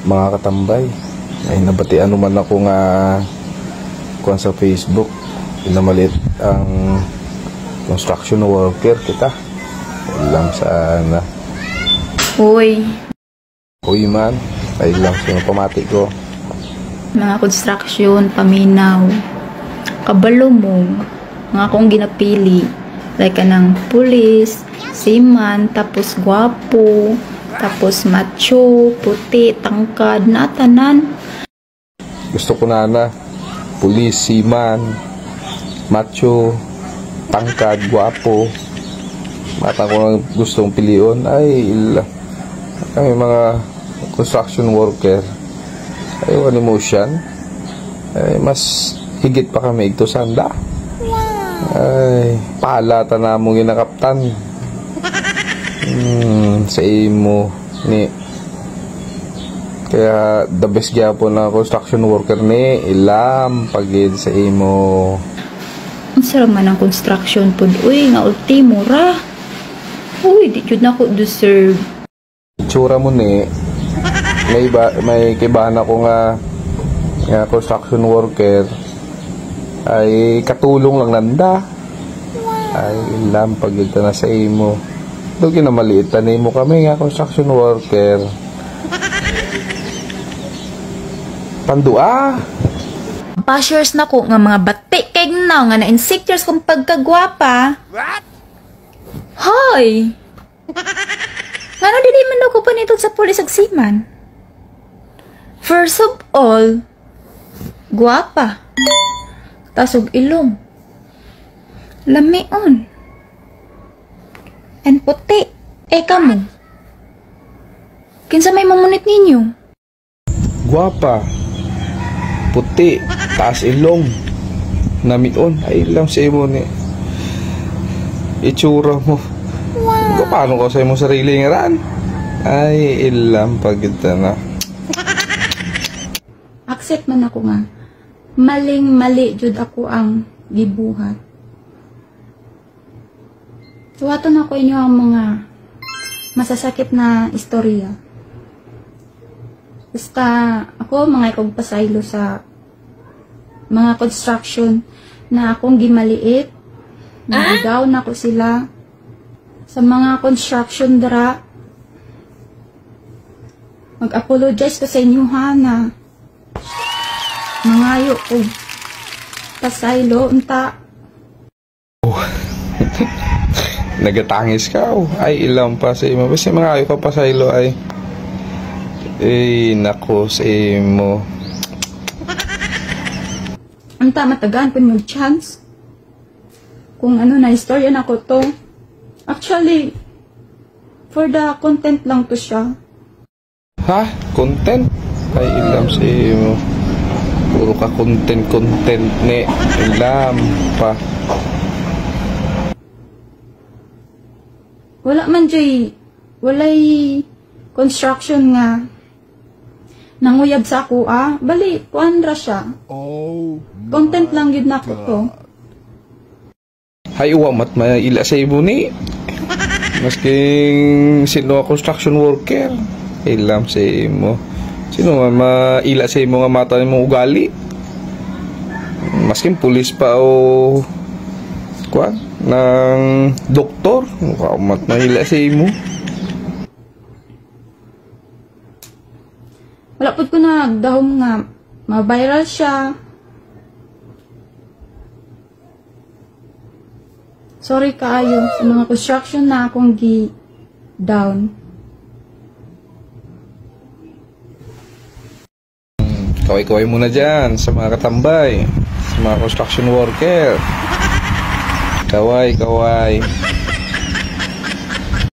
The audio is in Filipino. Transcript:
mga katambay, ay nabatian naman ako nga kuan sa Facebook, pinamalit ang construction worker kita. Lang sana. Uy Man, ay lang sino pamati ko. mga construction, paminaw, kabalo mo, mga akong ginapili, like kanang pulis, seaman, tapos gwapo, tapos macho, puti, tangkad, natanan. Gusto ko na pulis, seaman, macho, tangkad, gwapo. Mata ko lang gustong pilion ay kami mga construction worker ay one emotion ay mas higit pa kami ito sanda. Ay palata na mong ginakaptan sa imo ni kaya the best gyapon na construction worker ni ilam pagid sa imo. Ang sarap man ang construction pod. Uy, nga ultimo ra. Uy, di jud na ko deserve. Itsura mo ni may kibahan ako nga construction worker ay katulong lang nanda. Ay ilam pagid na sa imo. Do ginamaliit na nimo kami nga construction worker. Pandua. Bashers na ko nga mga batik kay na nga na-insecures kung pagkagwapa. What? Hoy! Ngano dili man daw ko panitod sa pulis ag seaman? First of all, gwapa. Tasog ilong. Lamion. And puti. Kamo. Kinsa may mamunit ninyo? Gwapa. Puti. Taas ilong. Namion. Ay lang sa imo ni itsura mo. Wow. Paano ko sa imong sarili nga ran? Ay ilam pagita na. Accept man ako nga. Maling-mali jud ako ang gibuhat. Suwaton ako inyo ang mga masasakit na istorya. Basta ako mga ikog pasaylo sa mga construction na akong gimaliit. Nagigaw na ko sila sa mga construction dara. Mag-apologize ko sa inyo ha na mangayo ko pasaylo unta. Nagatangis ka ay ilang pa sa imo. Basta mangayo ka pasaylo ay nako sa imo. Unta matagaan ko yung chance kung ano na istorya na ko to. Actually, for the content lang to siya. Ha? Content? Ay ilam sa imo. Puro ka content ni ilam pa. Wala man jay walay construction nga nanguyab sa ako bali kuan ra siya. Content lang gid na ko to. Hay uwamat maila sa imo ni. Masking sino construction worker. Ilam sa imo. Sino maila sa imo nga mata nimo ugali. Masking pulis pa o kuan ng doktor. Uwamat maila sa imo. Wala pud ko na dahom nga ma-viral siya. Sorry kaayo sa mga construction na akong gi-down. Kaway-kaway muna dyan sa mga katambay, sa mga construction worker. Kaway.